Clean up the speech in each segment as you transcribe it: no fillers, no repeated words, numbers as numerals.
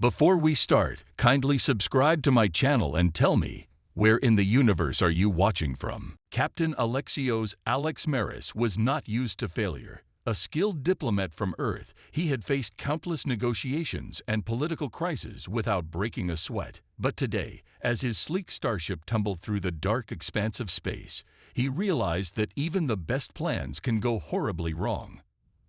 Before we start, kindly subscribe to my channel and tell me, where in the universe are you watching from? Captain Alexios Alex Maris was not used to failure. A skilled diplomat from Earth, he had faced countless negotiations and political crises without breaking a sweat. But today, as his sleek starship tumbled through the dark expanse of space, he realized that even the best plans can go horribly wrong.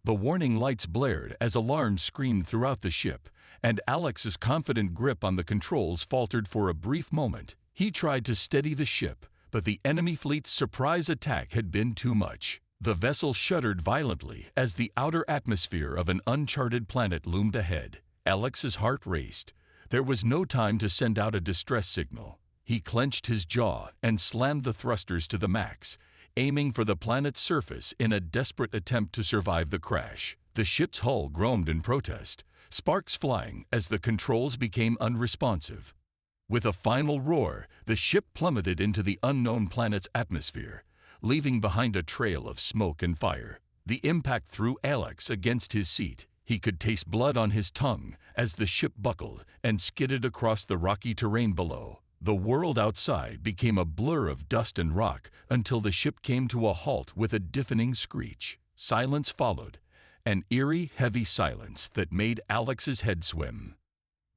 The warning lights blared as alarms screamed throughout the ship, and Alex's confident grip on the controls faltered for a brief moment. He tried to steady the ship, but the enemy fleet's surprise attack had been too much. The vessel shuddered violently as the outer atmosphere of an uncharted planet loomed ahead. Alex's heart raced. There was no time to send out a distress signal. He clenched his jaw and slammed the thrusters to the max, aiming for the planet's surface in a desperate attempt to survive the crash. The ship's hull groaned in protest, sparks flying as the controls became unresponsive. With a final roar, the ship plummeted into the unknown planet's atmosphere, leaving behind a trail of smoke and fire. The impact threw Alex against his seat. He could taste blood on his tongue as the ship buckled and skidded across the rocky terrain below. The world outside became a blur of dust and rock until the ship came to a halt with a deafening screech. Silence followed, an eerie, heavy silence that made Alex's head swim.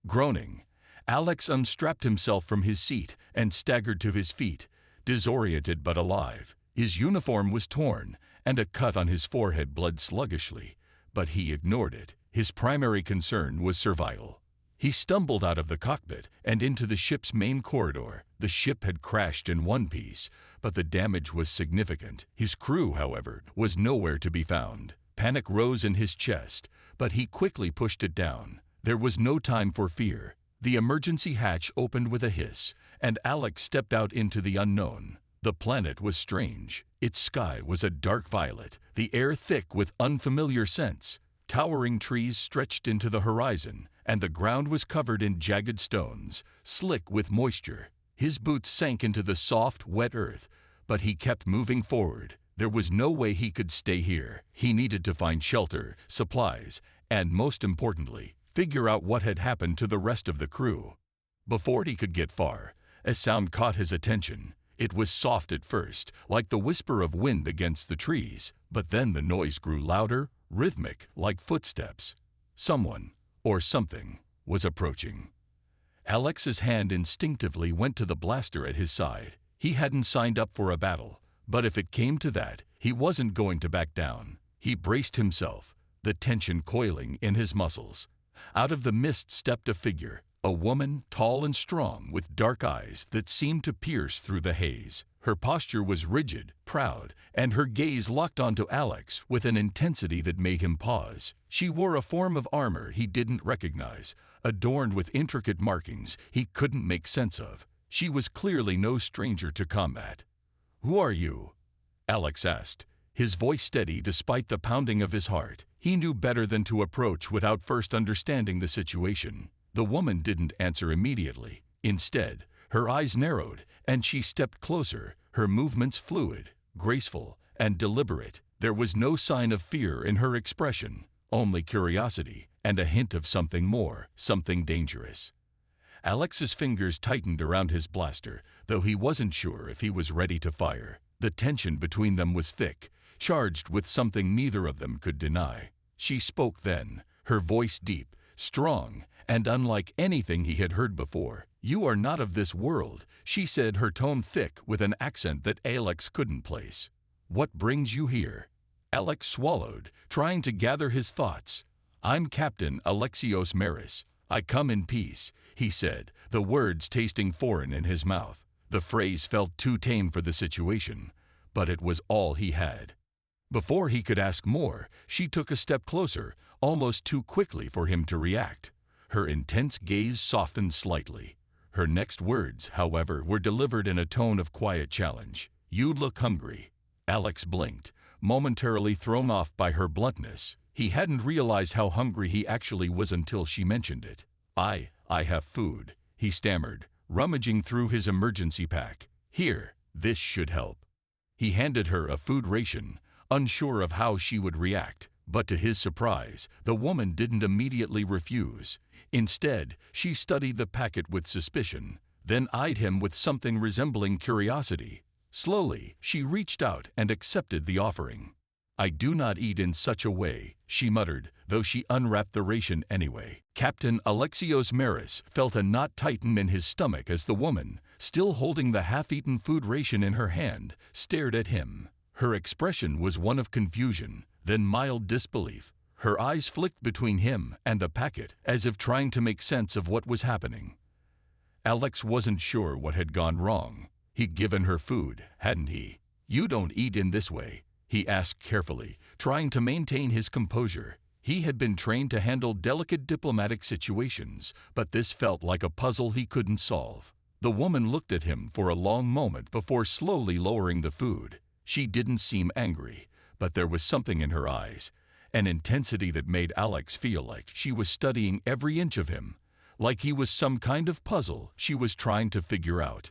Groaning, Alex unstrapped himself from his seat and staggered to his feet, disoriented but alive. His uniform was torn, and a cut on his forehead bled sluggishly, but he ignored it. His primary concern was survival. He stumbled out of the cockpit and into the ship's main corridor. The ship had crashed in one piece, but the damage was significant. His crew, however, was nowhere to be found. Panic rose in his chest, but he quickly pushed it down. There was no time for fear. The emergency hatch opened with a hiss, and Alex stepped out into the unknown. The planet was strange. Its sky was a dark violet, the air thick with unfamiliar scents. Towering trees stretched into the horizon, and the ground was covered in jagged stones, slick with moisture. His boots sank into the soft, wet earth, but he kept moving forward. There was no way he could stay here. He needed to find shelter, supplies, and most importantly, figure out what had happened to the rest of the crew. Before he could get far, a sound caught his attention. It was soft at first, like the whisper of wind against the trees, but then the noise grew louder, rhythmic, like footsteps. Someone, or something, was approaching. Alex's hand instinctively went to the blaster at his side. He hadn't signed up for a battle, but if it came to that, he wasn't going to back down. He braced himself, the tension coiling in his muscles. Out of the mist stepped a figure, a woman tall and strong with dark eyes that seemed to pierce through the haze. Her posture was rigid, proud, and her gaze locked onto Alex with an intensity that made him pause. She wore a form of armor he didn't recognize, adorned with intricate markings he couldn't make sense of. She was clearly no stranger to combat. "Who are you?" Alex asked, his voice steady despite the pounding of his heart. He knew better than to approach without first understanding the situation. The woman didn't answer immediately. Instead, her eyes narrowed, and she stepped closer, her movements fluid, graceful, and deliberate. There was no sign of fear in her expression, only curiosity and a hint of something more, something dangerous. Alex's fingers tightened around his blaster, though he wasn't sure if he was ready to fire. The tension between them was thick, charged with something neither of them could deny. She spoke then, her voice deep, strong, and unlike anything he had heard before. "You are not of this world," she said, her tone thick with an accent that Alex couldn't place. "What brings you here?" Alex swallowed, trying to gather his thoughts. "I'm Captain Alexios Maris. I come in peace," he said, the words tasting foreign in his mouth. The phrase felt too tame for the situation, but it was all he had. Before he could ask more, she took a step closer, almost too quickly for him to react. Her intense gaze softened slightly. Her next words, however, were delivered in a tone of quiet challenge. "You look hungry." Alex blinked, momentarily thrown off by her bluntness. He hadn't realized how hungry he actually was until she mentioned it. I have food," he stammered, rummaging through his emergency pack. "Here, this should help." He handed her a food ration, unsure of how she would react. But to his surprise, the woman didn't immediately refuse. Instead, she studied the packet with suspicion, then eyed him with something resembling curiosity. Slowly, she reached out and accepted the offering. "I do not eat in such a way," she muttered, though she unwrapped the ration anyway. Captain Alexios Maris felt a knot tighten in his stomach as the woman, still holding the half-eaten food ration in her hand, stared at him. Her expression was one of confusion, then mild disbelief. Her eyes flicked between him and the packet, as if trying to make sense of what was happening. Alex wasn't sure what had gone wrong. He'd given her food, hadn't he? "You don't eat in this way," he asked carefully, trying to maintain his composure. He had been trained to handle delicate diplomatic situations, but this felt like a puzzle he couldn't solve. The woman looked at him for a long moment before slowly lowering the food. She didn't seem angry, but there was something in her eyes, an intensity that made Alex feel like she was studying every inch of him, like he was some kind of puzzle she was trying to figure out.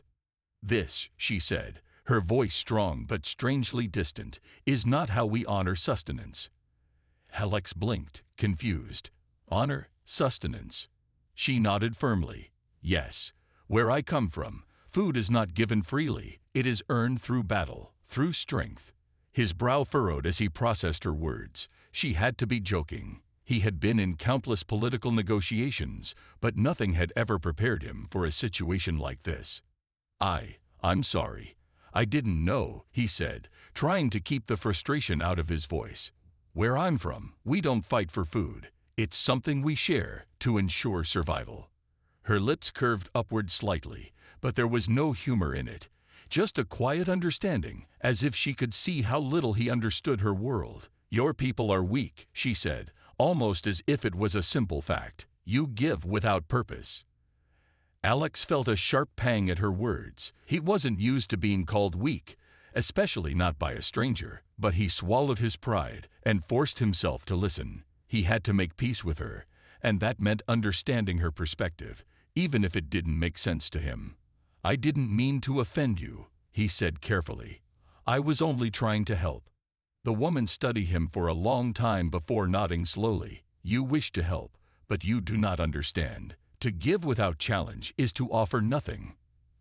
"This," she said, her voice strong but strangely distant, "is not how we honor sustenance." Alex blinked, confused. "Honor? Sustenance?" She nodded firmly. "Yes. Where I come from, food is not given freely. It is earned through battle, through strength." His brow furrowed as he processed her words. She had to be joking. He had been in countless political negotiations, but nothing had ever prepared him for a situation like this. I'm sorry. I didn't know," he said, trying to keep the frustration out of his voice. "Where I'm from, we don't fight for food. It's something we share to ensure survival." Her lips curved upward slightly, but there was no humor in it, just a quiet understanding, as if she could see how little he understood her world. "Your people are weak," she said, almost as if it was a simple fact. "You give without purpose." Alex felt a sharp pang at her words. He wasn't used to being called weak, especially not by a stranger, but he swallowed his pride and forced himself to listen. He had to make peace with her, and that meant understanding her perspective, even if it didn't make sense to him. "I didn't mean to offend you," he said carefully. "I was only trying to help." The woman studied him for a long time before nodding slowly. "You wish to help, but you do not understand. To give without challenge is to offer nothing.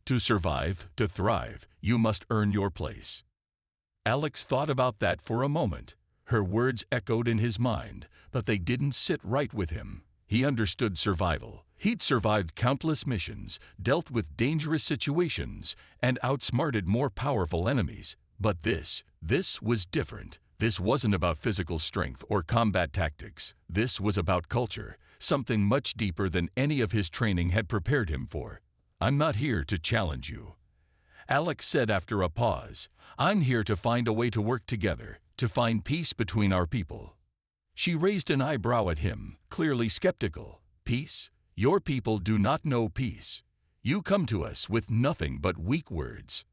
To survive, to thrive, you must earn your place." Alex thought about that for a moment. Her words echoed in his mind, but they didn't sit right with him. He understood survival. He'd survived countless missions, dealt with dangerous situations, and outsmarted more powerful enemies. But this was different. This wasn't about physical strength or combat tactics. This was about culture, something much deeper than any of his training had prepared him for. "I'm not here to challenge you," Alex said after a pause. "I'm here to find a way to work together, to find peace between our people." She raised an eyebrow at him, clearly skeptical. "Peace? Your people do not know peace. You come to us with nothing but weak words."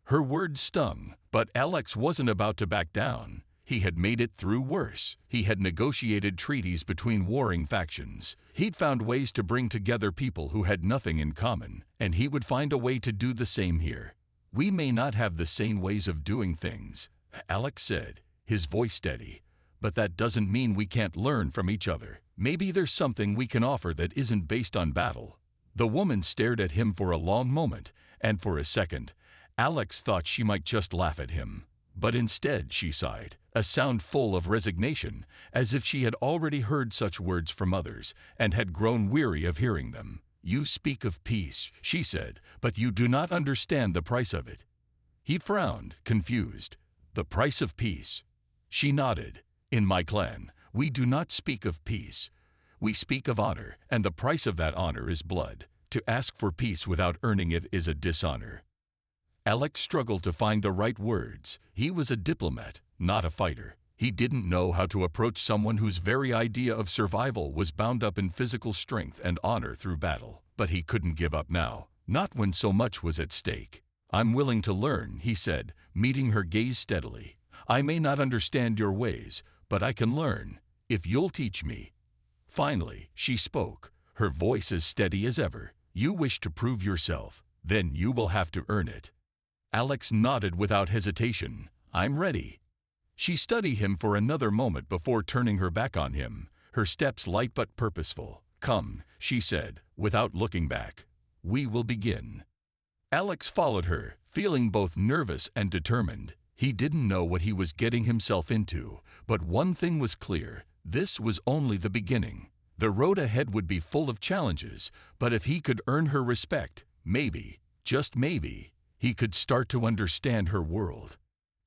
Her words stung, but Alex wasn't about to back down. He had made it through worse. He had negotiated treaties between warring factions. He'd found ways to bring together people who had nothing in common, and he would find a way to do the same here. "We may not have the same ways of doing things," Alex said, his voice steady, "but that doesn't mean we can't learn from each other. Maybe there's something we can offer that isn't based on battle." The woman stared at him for a long moment, and for a second, Alex thought she might just laugh at him. But instead she sighed, a sound full of resignation, as if she had already heard such words from others and had grown weary of hearing them. "You speak of peace," she said, "but you do not understand the price of it." He frowned, confused. "The price of peace?" She nodded. "In my clan, we do not speak of peace. We speak of honor, and the price of that honor is blood. To ask for peace without earning it is a dishonor." Alex struggled to find the right words. He was a diplomat, not a fighter. He didn't know how to approach someone whose very idea of survival was bound up in physical strength and honor through battle. But he couldn't give up now, not when so much was at stake. "I'm willing to learn," he said, meeting her gaze steadily. "I may not understand your ways, but I can learn, if you'll teach me." Finally, she spoke, her voice as steady as ever. "You wish to prove yourself, then you will have to earn it." Alex nodded without hesitation. "I'm ready." She studied him for another moment before turning her back on him, her steps light but purposeful. "Come," she said, without looking back. "We will begin." Alex followed her, feeling both nervous and determined. He didn't know what he was getting himself into, but one thing was clear: this was only the beginning. The road ahead would be full of challenges, but if he could earn her respect, maybe, just maybe, he could start to understand her world.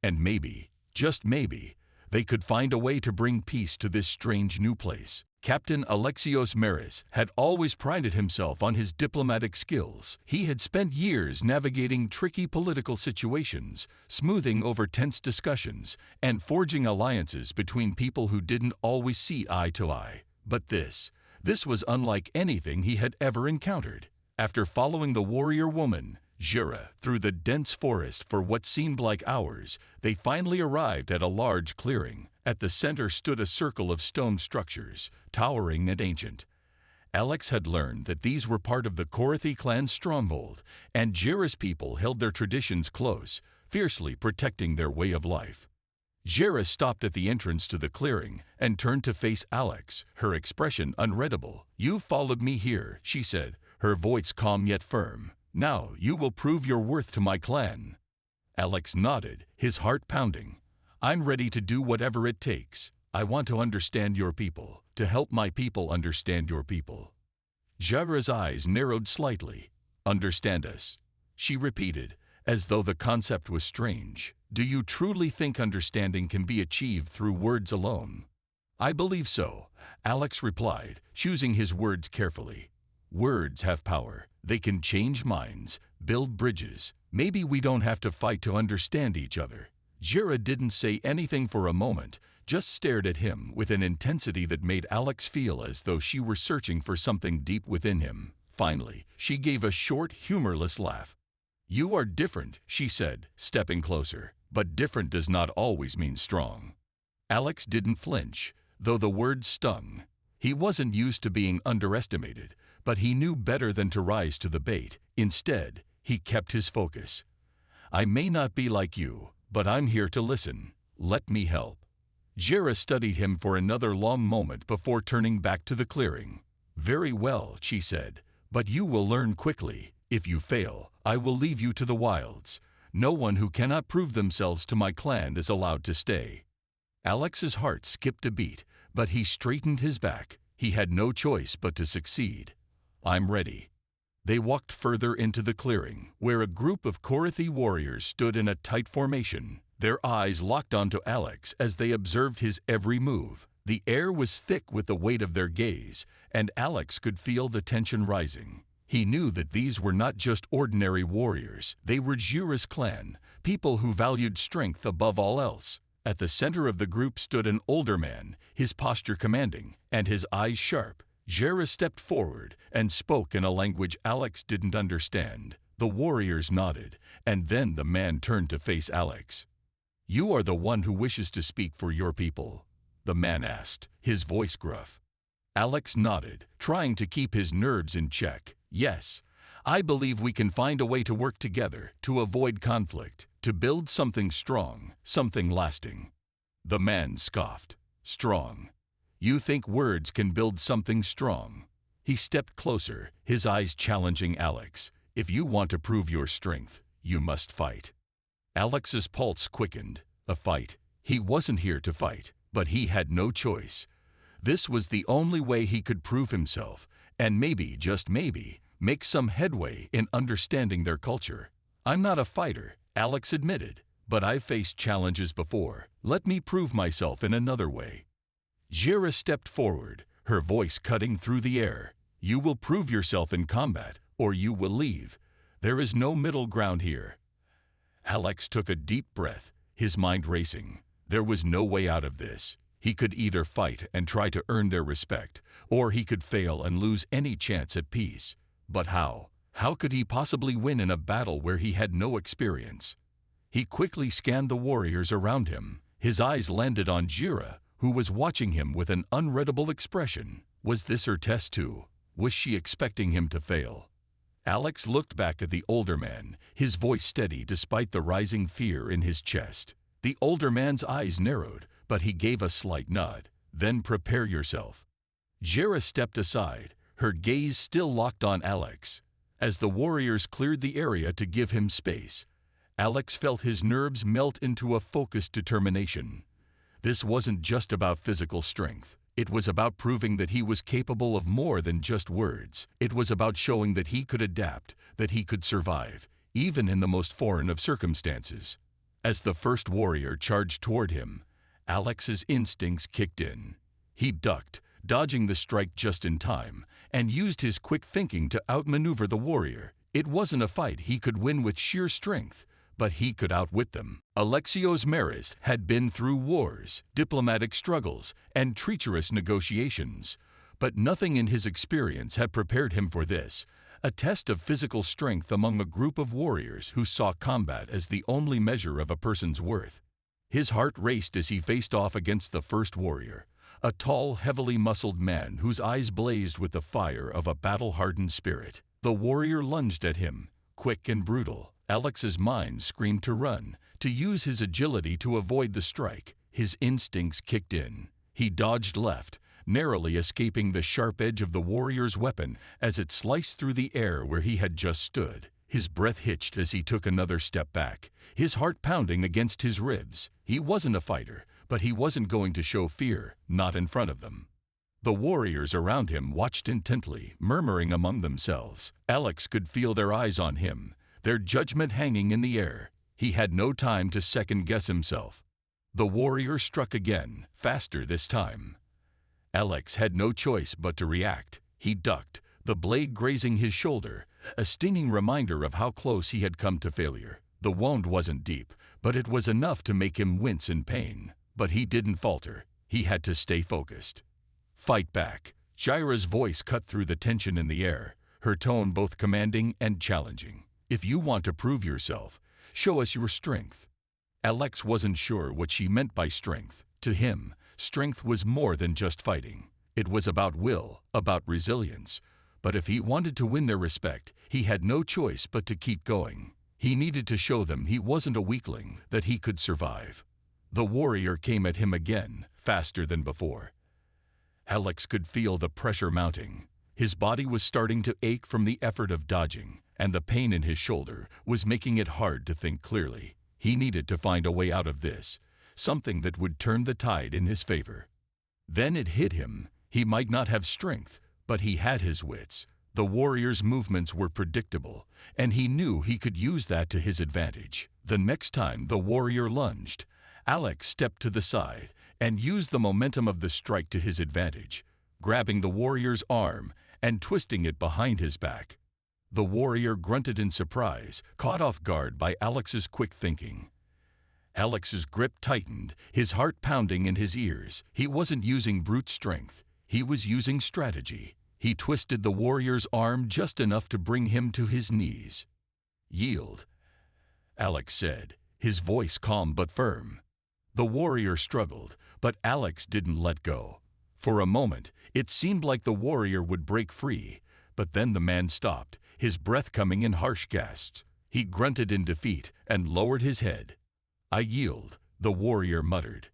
And maybe, just maybe, they could find a way to bring peace to this strange new place. Captain Alexios Maris had always prided himself on his diplomatic skills. He had spent years navigating tricky political situations, smoothing over tense discussions, and forging alliances between people who didn't always see eye to eye. But this was unlike anything he had ever encountered. After following the warrior woman, Jira, through the dense forest for what seemed like hours, they finally arrived at a large clearing. At the center stood a circle of stone structures, towering and ancient. Alex had learned that these were part of the Korathi clan's stronghold, and Jira's people held their traditions close, fiercely protecting their way of life. Jira stopped at the entrance to the clearing and turned to face Alex, her expression unreadable. "You followed me here," she said, her voice calm yet firm. "Now you will prove your worth to my clan." Alex nodded, his heart pounding. "I'm ready to do whatever it takes. I want to understand your people, to help my people understand your people." Jira's eyes narrowed slightly. "Understand us," she repeated, as though the concept was strange. "Do you truly think understanding can be achieved through words alone?" "I believe so," Alex replied, choosing his words carefully. "Words have power. They can change minds, build bridges. Maybe we don't have to fight to understand each other." Jira didn't say anything for a moment, just stared at him with an intensity that made Alex feel as though she were searching for something deep within him. Finally, she gave a short, humorless laugh. "You are different," she said, stepping closer. "But different does not always mean strong." Alex didn't flinch, though the words stung. He wasn't used to being underestimated, but he knew better than to rise to the bait. Instead, he kept his focus. "I may not be like you, but I'm here to listen. Let me help." Jira studied him for another long moment before turning back to the clearing. "Very well," she said, "but you will learn quickly. If you fail, I will leave you to the wilds. No one who cannot prove themselves to my clan is allowed to stay." Alex's heart skipped a beat, but he straightened his back. He had no choice but to succeed. "I'm ready." They walked further into the clearing, where a group of Korathi warriors stood in a tight formation. Their eyes locked onto Alex as they observed his every move. The air was thick with the weight of their gaze, and Alex could feel the tension rising. He knew that these were not just ordinary warriors. They were Jira's clan, people who valued strength above all else. At the center of the group stood an older man, his posture commanding, and his eyes sharp. Jira stepped forward and spoke in a language Alex didn't understand. The warriors nodded, and then the man turned to face Alex. "You are the one who wishes to speak for your people?" the man asked, his voice gruff. Alex nodded, trying to keep his nerves in check. "Yes, I believe we can find a way to work together, to avoid conflict, to build something strong, something lasting." The man scoffed. "Strong? You think words can build something strong?" He stepped closer, his eyes challenging Alex. "If you want to prove your strength, you must fight." Alex's pulse quickened. A fight. He wasn't here to fight, but he had no choice. This was the only way he could prove himself, and maybe, just maybe, make some headway in understanding their culture. "I'm not a fighter," Alex admitted, "but I've faced challenges before. Let me prove myself in another way." Jira stepped forward, her voice cutting through the air. "You will prove yourself in combat, or you will leave. There is no middle ground here." Alex took a deep breath, his mind racing. There was no way out of this. He could either fight and try to earn their respect, or he could fail and lose any chance at peace. But how? How could he possibly win in a battle where he had no experience? He quickly scanned the warriors around him. His eyes landed on Jira, who was watching him with an unreadable expression. Was this her test too? Was she expecting him to fail? Alex looked back at the older man, his voice steady despite the rising fear in his chest. The older man's eyes narrowed, but he gave a slight nod. "Then prepare yourself." Jira stepped aside, her gaze still locked on Alex. As the warriors cleared the area to give him space, Alex felt his nerves melt into a focused determination. This wasn't just about physical strength. It was about proving that he was capable of more than just words. It was about showing that he could adapt, that he could survive, even in the most foreign of circumstances. As the first warrior charged toward him, Alex's instincts kicked in. He ducked, dodging the strike just in time, and used his quick thinking to outmaneuver the warrior. It wasn't a fight he could win with sheer strength, but he could outwit them. Alexios Maris had been through wars, diplomatic struggles, and treacherous negotiations, but nothing in his experience had prepared him for this, a test of physical strength among a group of warriors who saw combat as the only measure of a person's worth. His heart raced as he faced off against the first warrior, a tall, heavily muscled man whose eyes blazed with the fire of a battle-hardened spirit. The warrior lunged at him, quick and brutal. Alex's mind screamed to run, to use his agility to avoid the strike. His instincts kicked in. He dodged left, narrowly escaping the sharp edge of the warrior's weapon as it sliced through the air where he had just stood. His breath hitched as he took another step back, his heart pounding against his ribs. He wasn't a fighter, but he wasn't going to show fear, not in front of them. The warriors around him watched intently, murmuring among themselves. Alex could feel their eyes on him, their judgment hanging in the air. He had no time to second-guess himself. The warrior struck again, faster this time. Alex had no choice but to react. He ducked, the blade grazing his shoulder, a stinging reminder of how close he had come to failure. The wound wasn't deep, but it was enough to make him wince in pain. But he didn't falter. He had to stay focused. Fight back. Jaira's voice cut through the tension in the air, her tone both commanding and challenging. If you want to prove yourself, show us your strength. Alex wasn't sure what she meant by strength. To him, strength was more than just fighting. It was about will, about resilience. But if he wanted to win their respect, he had no choice but to keep going. He needed to show them he wasn't a weakling, that he could survive. The warrior came at him again, faster than before. Alex could feel the pressure mounting. His body was starting to ache from the effort of dodging, and the pain in his shoulder was making it hard to think clearly. He needed to find a way out of this, something that would turn the tide in his favor. Then it hit him. He might not have strength, but he had his wits. The warrior's movements were predictable, and he knew he could use that to his advantage. The next time the warrior lunged, Alex stepped to the side and used the momentum of the strike to his advantage, grabbing the warrior's arm and twisting it behind his back. The warrior grunted in surprise, caught off guard by Alex's quick thinking. Alex's grip tightened, his heart pounding in his ears. He wasn't using brute strength. He was using strategy. He twisted the warrior's arm just enough to bring him to his knees. "Yield," Alex said, his voice calm but firm. The warrior struggled, but Alex didn't let go. For a moment, it seemed like the warrior would break free, but then the man stopped, his breath coming in harsh gasps. He grunted in defeat and lowered his head. "I yield," the warrior muttered.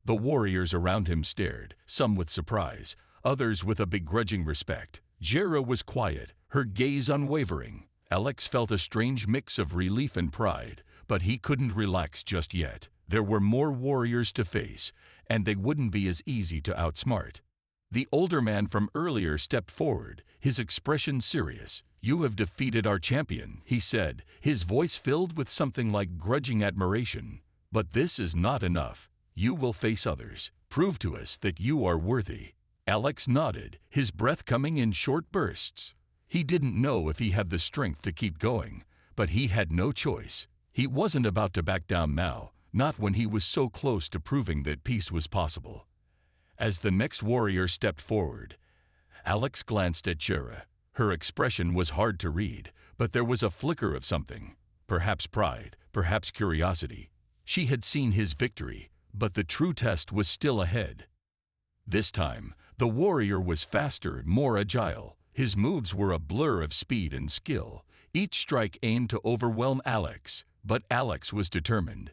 The warriors around him stared, some with surprise, others with a begrudging respect. Jaira was quiet, her gaze unwavering. Alex felt a strange mix of relief and pride, but he couldn't relax just yet. There were more warriors to face, and they wouldn't be as easy to outsmart. The older man from earlier stepped forward, his expression serious. "You have defeated our champion," he said, his voice filled with something like grudging admiration. "But this is not enough. You will face others. Prove to us that you are worthy." Alex nodded, his breath coming in short bursts. He didn't know if he had the strength to keep going, but he had no choice. He wasn't about to back down now, not when he was so close to proving that peace was possible. As the next warrior stepped forward, Alex glanced at Jaira. Her expression was hard to read, but there was a flicker of something. Perhaps pride, perhaps curiosity. She had seen his victory, but the true test was still ahead. This time, the warrior was faster, more agile. His moves were a blur of speed and skill. Each strike aimed to overwhelm Alex, but Alex was determined.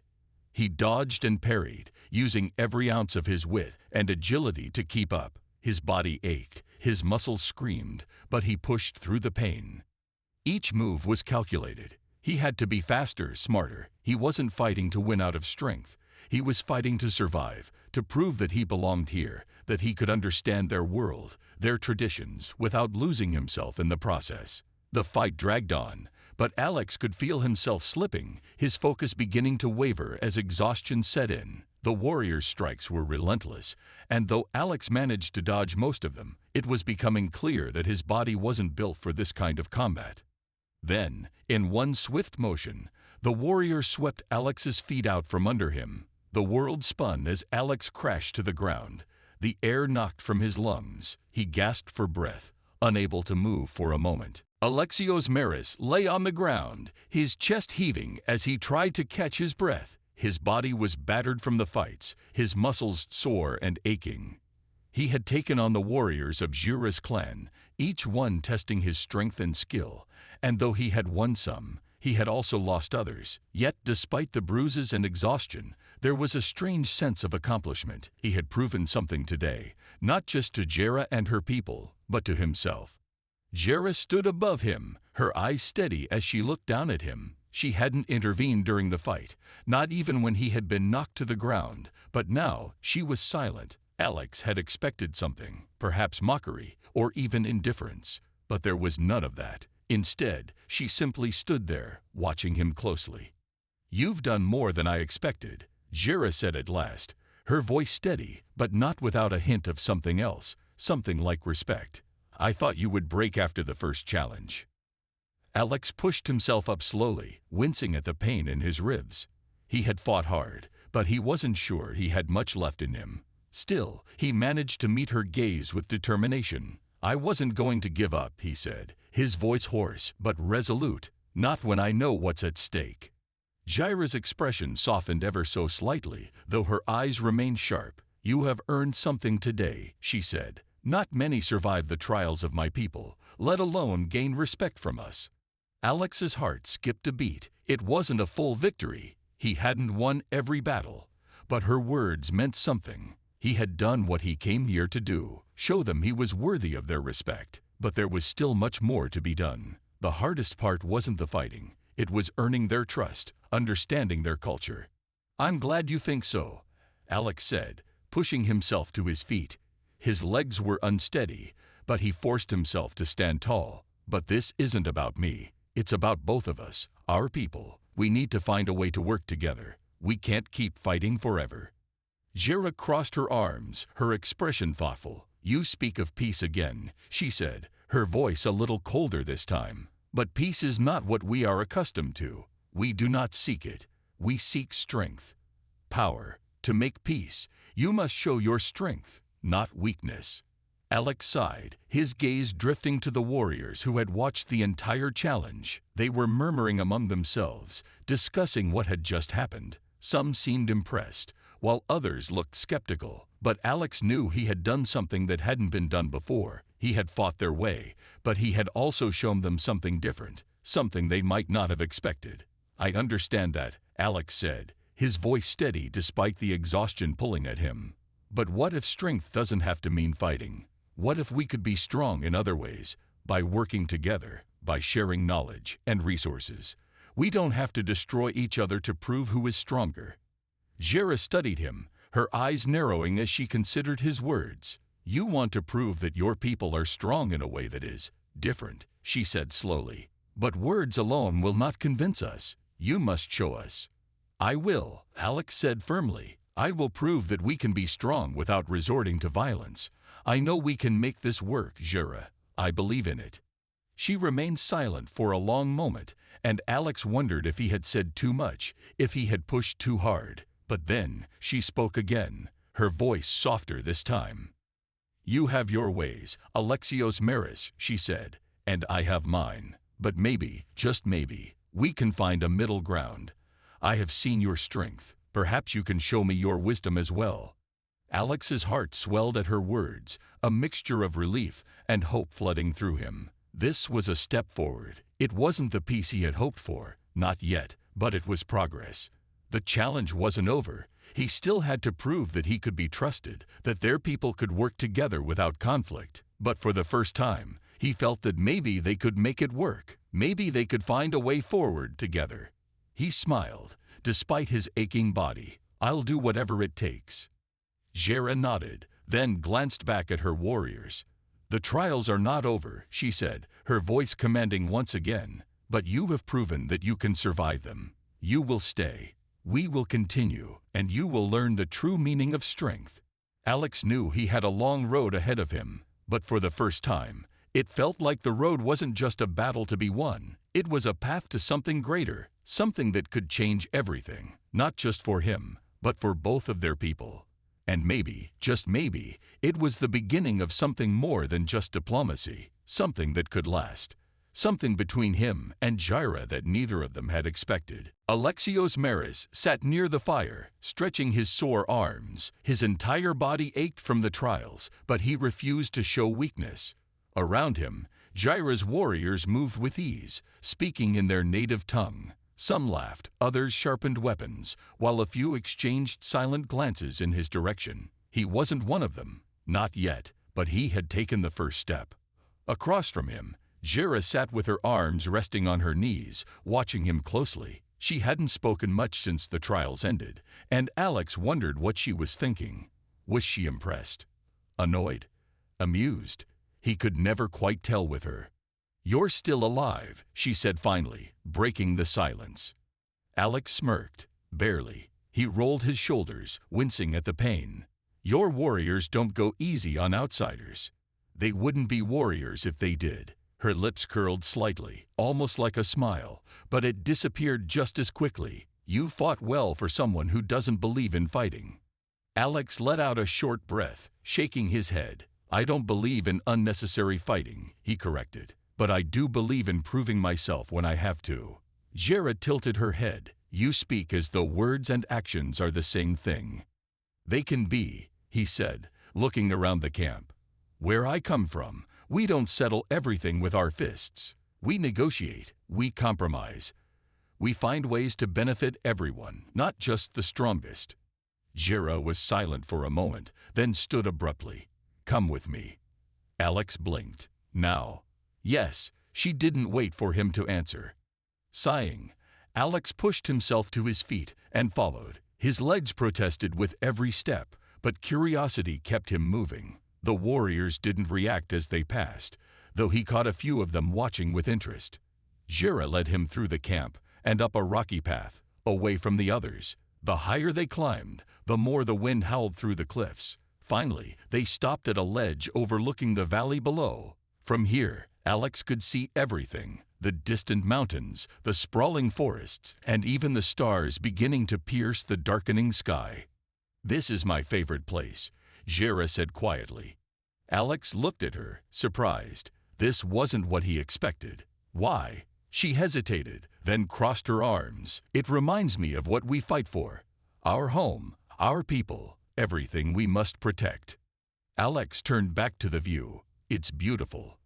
He dodged and parried, using every ounce of his wit and agility to keep up. His body ached, His muscles screamed, but he pushed through the pain. Each move was calculated. He had to be faster, smarter. He wasn't fighting to win out of strength. He was fighting to survive, to prove that he belonged here, that he could understand their world, their traditions, without losing himself in the process. The fight dragged on, but Alex could feel himself slipping, his focus beginning to waver as exhaustion set in. The warriors' strikes were relentless, and though Alex managed to dodge most of them, it was becoming clear that his body wasn't built for this kind of combat. Then, in one swift motion, the warrior swept Alex's feet out from under him. The world spun as Alex crashed to the ground. The air knocked from his lungs. He gasped for breath, unable to move for a moment. Alexios Maris lay on the ground, his chest heaving as he tried to catch his breath. His body was battered from the fights, his muscles sore and aching. He had taken on the warriors of Jura's clan, each one testing his strength and skill, and though he had won some, he had also lost others. Yet, despite the bruises and exhaustion, there was a strange sense of accomplishment. He had proven something today, not just to Jera and her people, but to himself. Jera stood above him, her eyes steady as she looked down at him. She hadn't intervened during the fight, not even when he had been knocked to the ground, but now she was silent. Alex had expected something, perhaps mockery, or even indifference, but there was none of that. Instead, she simply stood there, watching him closely. "You've done more than I expected," Jera said at last, her voice steady, but not without a hint of something else, something like respect. "I thought you would break after the first challenge." Alex pushed himself up slowly, wincing at the pain in his ribs. He had fought hard, but he wasn't sure he had much left in him. Still, he managed to meet her gaze with determination. "I wasn't going to give up," he said, his voice hoarse but resolute. "Not when I know what's at stake." Jera's expression softened ever so slightly, though her eyes remained sharp. "You have earned something today," she said. "Not many survive the trials of my people, let alone gain respect from us." Alex's heart skipped a beat. It wasn't a full victory. He hadn't won every battle. But her words meant something. He had done what he came here to do, show them he was worthy of their respect. But there was still much more to be done. The hardest part wasn't the fighting. It was earning their trust, understanding their culture. "I'm glad you think so," Alex said, pushing himself to his feet. His legs were unsteady, but he forced himself to stand tall. "But this isn't about me. It's about both of us, our people. We need to find a way to work together. We can't keep fighting forever." Jera crossed her arms, her expression thoughtful. "You speak of peace again," she said, her voice a little colder this time. "But peace is not what we are accustomed to. We do not seek it. We seek strength. Power. To make peace, you must show your strength, not weakness." Alex sighed, his gaze drifting to the warriors who had watched the entire challenge. They were murmuring among themselves, discussing what had just happened. Some seemed impressed, while others looked skeptical. But Alex knew he had done something that hadn't been done before. He had fought their way, but he had also shown them something different, something they might not have expected. "I understand that," Alex said, his voice steady despite the exhaustion pulling at him. "But what if strength doesn't have to mean fighting? What if we could be strong in other ways, by working together, by sharing knowledge and resources? We don't have to destroy each other to prove who is stronger." Jera studied him, her eyes narrowing as she considered his words. "You want to prove that your people are strong in a way that is different," she said slowly. "But words alone will not convince us. You must show us." "I will," Alex said firmly. "I will prove that we can be strong without resorting to violence. I know we can make this work, Jera. I believe in it." She remained silent for a long moment, and Alex wondered if he had said too much, if he had pushed too hard. But then she spoke again, her voice softer this time. "You have your ways, Alexios Maris," she said, "and I have mine. But maybe, just maybe, we can find a middle ground. I have seen your strength. Perhaps you can show me your wisdom as well." Alex's heart swelled at her words, a mixture of relief and hope flooding through him. This was a step forward. It wasn't the peace he had hoped for, not yet, but it was progress. The challenge wasn't over. He still had to prove that he could be trusted, that their people could work together without conflict. But for the first time, he felt that maybe they could make it work. Maybe they could find a way forward together. He smiled, despite his aching body. "I'll do whatever it takes." Jera nodded, then glanced back at her warriors. "The trials are not over," she said, her voice commanding once again. "But you have proven that you can survive them. You will stay. We will continue, and you will learn the true meaning of strength." Alex knew he had a long road ahead of him, but for the first time, it felt like the road wasn't just a battle to be won. It was a path to something greater, something that could change everything, not just for him, but for both of their people. And maybe, just maybe, it was the beginning of something more than just diplomacy, something that could last. Something between him and Jera that neither of them had expected. Alexios Maris sat near the fire, stretching his sore arms. His entire body ached from the trials, but he refused to show weakness. Around him, Jera's warriors moved with ease, speaking in their native tongue. Some laughed, others sharpened weapons, while a few exchanged silent glances in his direction. He wasn't one of them, not yet, but he had taken the first step. Across from him, Jera sat with her arms resting on her knees, watching him closely. She hadn't spoken much since the trials ended, and Alex wondered what she was thinking. Was she impressed? Annoyed? Amused? He could never quite tell with her. "You're still alive," she said finally, breaking the silence. Alex smirked, barely. He rolled his shoulders, wincing at the pain. "Your warriors don't go easy on outsiders." "They wouldn't be warriors if they did." Her lips curled slightly, almost like a smile, but it disappeared just as quickly. "You fought well for someone who doesn't believe in fighting." Alex let out a short breath, shaking his head. "I don't believe in unnecessary fighting," he corrected. "But I do believe in proving myself when I have to." Jera tilted her head. "You speak as though words and actions are the same thing." "They can be," he said, looking around the camp. "Where I come from, we don't settle everything with our fists. We negotiate, we compromise. We find ways to benefit everyone, not just the strongest." Jera was silent for a moment, then stood abruptly. "Come with me." Alex blinked. "Now?" "Yes." She didn't wait for him to answer. Sighing, Alex pushed himself to his feet and followed. His legs protested with every step, but curiosity kept him moving. The warriors didn't react as they passed, though he caught a few of them watching with interest. Jera led him through the camp and up a rocky path, away from the others. The higher they climbed, the more the wind howled through the cliffs. Finally, they stopped at a ledge overlooking the valley below. From here, Alex could see everything: the distant mountains, the sprawling forests, and even the stars beginning to pierce the darkening sky. "This is my favorite place," Jera said quietly. Alex looked at her, surprised. This wasn't what he expected. "Why?" She hesitated, then crossed her arms. "It reminds me of what we fight for. Our home, our people, everything we must protect." Alex turned back to the view. "It's beautiful."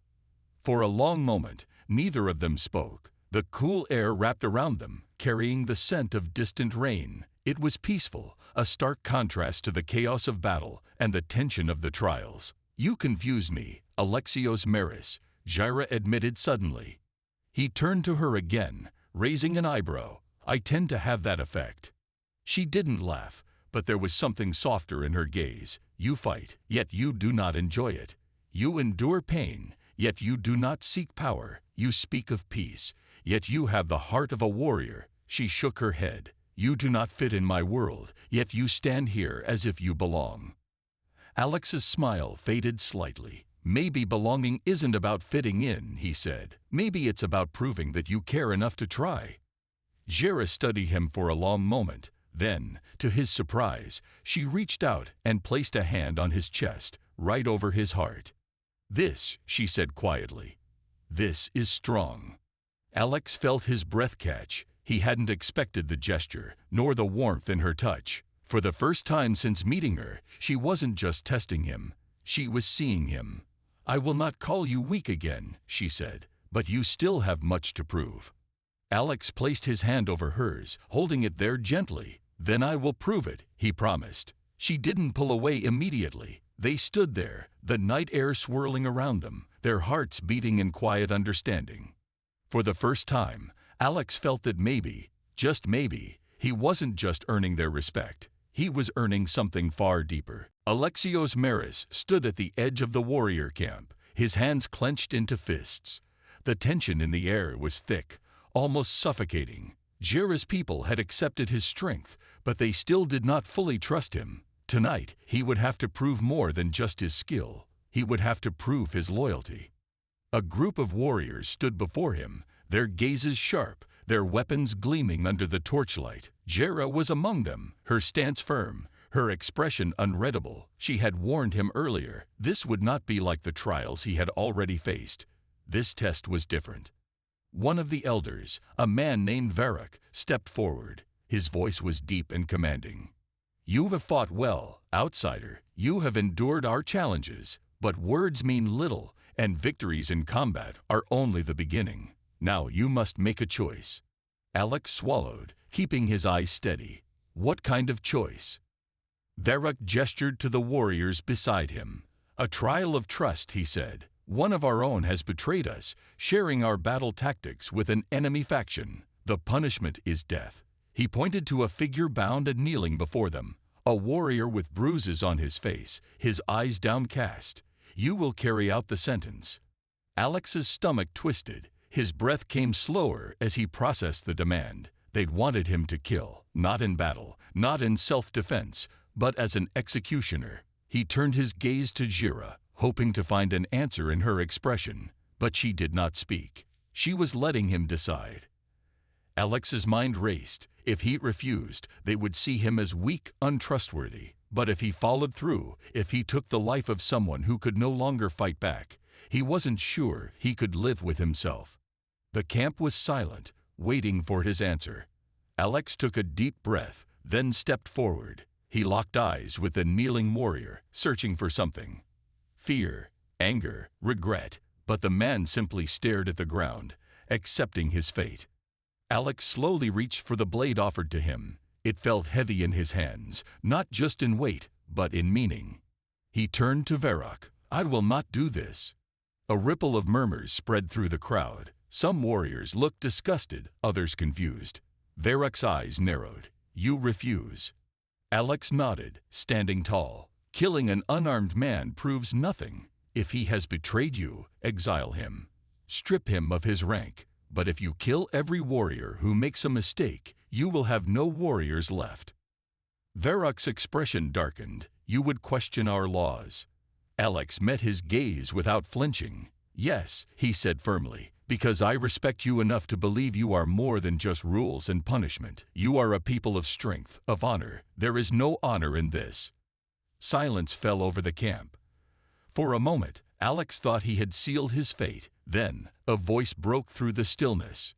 For a long moment, neither of them spoke. The cool air wrapped around them, carrying the scent of distant rain. It was peaceful, a stark contrast to the chaos of battle and the tension of the trials. "You confuse me, Alexios Maris," Jera admitted suddenly. He turned to her again, raising an eyebrow. "I tend to have that effect." She didn't laugh, but there was something softer in her gaze. "You fight, yet you do not enjoy it. You endure pain, yet you do not seek power. You speak of peace, yet you have the heart of a warrior." She shook her head. "You do not fit in my world, yet you stand here as if you belong." Alex's smile faded slightly. "Maybe belonging isn't about fitting in," he said. "Maybe it's about proving that you care enough to try." Jera studied him for a long moment. Then, to his surprise, she reached out and placed a hand on his chest, right over his heart. "This," she said quietly, "this is strong." Alex felt his breath catch. He hadn't expected the gesture, nor the warmth in her touch. For the first time since meeting her, she wasn't just testing him. She was seeing him. "I will not call you weak again," she said, "but you still have much to prove." Alex placed his hand over hers, holding it there gently. "Then I will prove it," he promised. She didn't pull away immediately. They stood there, the night air swirling around them, their hearts beating in quiet understanding. For the first time, Alex felt that maybe, just maybe, he wasn't just earning their respect. He was earning something far deeper. Alexios Maris stood at the edge of the warrior camp, his hands clenched into fists. The tension in the air was thick, almost suffocating. Jera's people had accepted his strength, but they still did not fully trust him. Tonight, he would have to prove more than just his skill. He would have to prove his loyalty. A group of warriors stood before him, their gazes sharp, their weapons gleaming under the torchlight. Jera was among them, her stance firm, her expression unreadable. She had warned him earlier. This would not be like the trials he had already faced. This test was different. One of the elders, a man named Varrock, stepped forward. His voice was deep and commanding. "You have fought well, outsider. You have endured our challenges, but words mean little, and victories in combat are only the beginning. Now you must make a choice." Alex swallowed, keeping his eyes steady. What kind of choice? Varrock gestured to the warriors beside him. "A trial of trust," he said. "One of our own has betrayed us, sharing our battle tactics with an enemy faction. The punishment is death." He pointed to a figure bound and kneeling before them, a warrior with bruises on his face, his eyes downcast. "You will carry out the sentence." Alex's stomach twisted. His breath came slower as he processed the demand. They'd wanted him to kill, not in battle, not in self-defense, but as an executioner. He turned his gaze to Jera, hoping to find an answer in her expression, but she did not speak. She was letting him decide. Alex's mind raced. If he refused, they would see him as weak, untrustworthy. But if he followed through, if he took the life of someone who could no longer fight back, he wasn't sure he could live with himself. The camp was silent, waiting for his answer. Alex took a deep breath, then stepped forward. He locked eyes with the kneeling warrior, searching for something. Fear, anger, regret, but the man simply stared at the ground, accepting his fate. Alex slowly reached for the blade offered to him. It felt heavy in his hands, not just in weight, but in meaning. He turned to Varrock. "I will not do this." A ripple of murmurs spread through the crowd. Some warriors looked disgusted, others confused. Varrock's eyes narrowed. "You refuse." Alex nodded, standing tall. "Killing an unarmed man proves nothing. If he has betrayed you, exile him. Strip him of his rank. But if you kill every warrior who makes a mistake, you will have no warriors left." Varrock's expression darkened. "You would question our laws." Alex met his gaze without flinching. "Yes," he said firmly, "because I respect you enough to believe you are more than just rules and punishment. You are a people of strength, of honor. There is no honor in this." Silence fell over the camp. For a moment, Alex thought he had sealed his fate. Then, a voice broke through the stillness.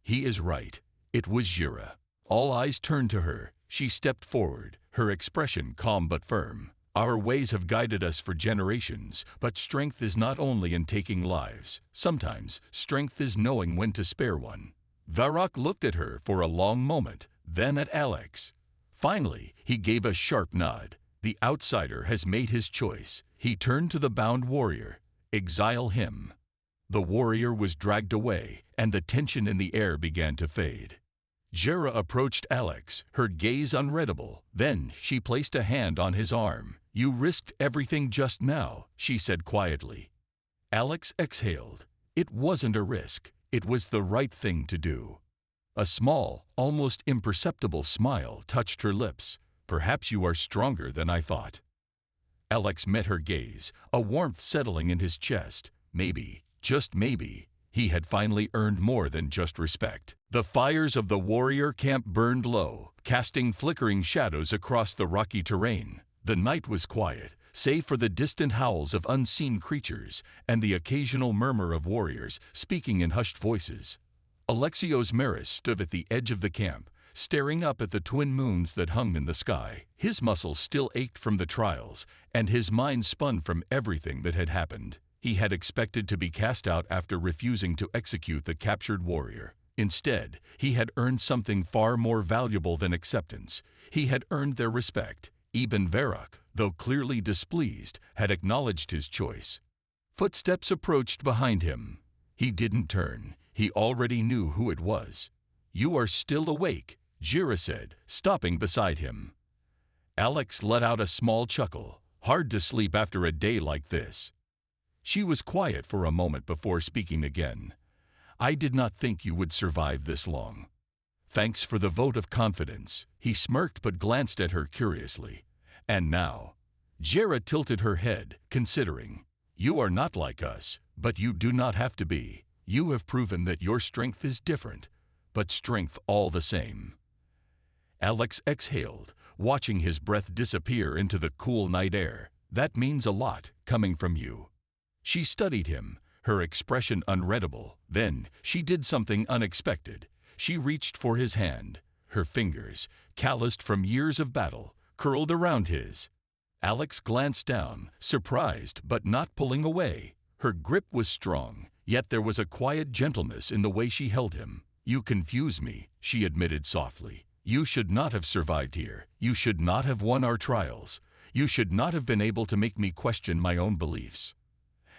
"He is right." It was Jera. All eyes turned to her. She stepped forward, her expression calm but firm. "Our ways have guided us for generations, but strength is not only in taking lives. Sometimes, strength is knowing when to spare one." Varrock looked at her for a long moment, then at Alex. Finally, he gave a sharp nod. "The outsider has made his choice." He turned to the bound warrior. "Exile him." The warrior was dragged away, and the tension in the air began to fade. Jera approached Alex, her gaze unreadable. Then she placed a hand on his arm. "You risked everything just now," she said quietly. Alex exhaled. It wasn't a risk. It was the right thing to do. A small, almost imperceptible smile touched her lips. "Perhaps you are stronger than I thought." Alex met her gaze, a warmth settling in his chest. Maybe, just maybe, he had finally earned more than just respect. The fires of the warrior camp burned low, casting flickering shadows across the rocky terrain. The night was quiet, save for the distant howls of unseen creatures and the occasional murmur of warriors speaking in hushed voices. Alexios Maris stood at the edge of the camp, staring up at the twin moons that hung in the sky. His muscles still ached from the trials, and his mind spun from everything that had happened. He had expected to be cast out after refusing to execute the captured warrior. Instead, he had earned something far more valuable than acceptance. He had earned their respect. Even Varrock, though clearly displeased, had acknowledged his choice. Footsteps approached behind him. He didn't turn. He already knew who it was. "You are still awake," Jira said, stopping beside him. Alex let out a small chuckle. Hard to sleep after a day like this. She was quiet for a moment before speaking again. "I did not think you would survive this long." "Thanks for the vote of confidence." He smirked but glanced at her curiously. "And now?" Jera tilted her head, considering. "You are not like us, but you do not have to be. You have proven that your strength is different, but strength all the same." Alex exhaled, watching his breath disappear into the cool night air. "That means a lot, coming from you." She studied him, her expression unreadable. Then, she did something unexpected. She reached for his hand. Her fingers, calloused from years of battle, curled around his. Alex glanced down, surprised but not pulling away. Her grip was strong, yet there was a quiet gentleness in the way she held him. "You confuse me," she admitted softly. "You should not have survived here. You should not have won our trials. You should not have been able to make me question my own beliefs."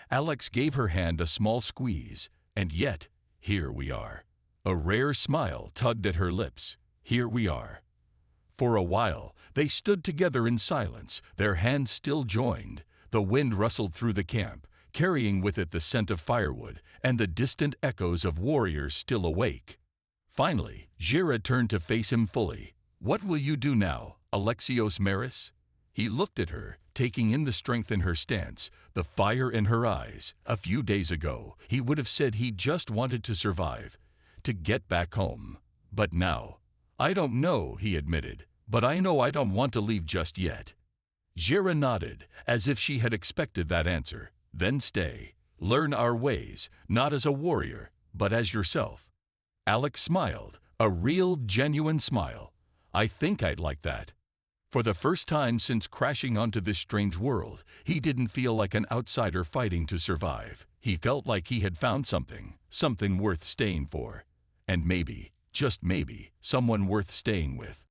Alex gave her hand a small squeeze, and yet, here we are. A rare smile tugged at her lips. Here we are. For a while, they stood together in silence, their hands still joined. The wind rustled through the camp, carrying with it the scent of firewood and the distant echoes of warriors still awake. Finally, Jira turned to face him fully. "What will you do now, Alexios Maris?" He looked at her, taking in the strength in her stance, the fire in her eyes. A few days ago, he would have said he just wanted to survive, to get back home. But now, "I don't know," he admitted, "but I know I don't want to leave just yet." Jira nodded, as if she had expected that answer. "Then stay. Learn our ways, not as a warrior, but as yourself." Alex smiled, a real, genuine smile. "I think I'd like that." For the first time since crashing onto this strange world, he didn't feel like an outsider fighting to survive. He felt like he had found something worth staying for. And maybe, just maybe, someone worth staying with.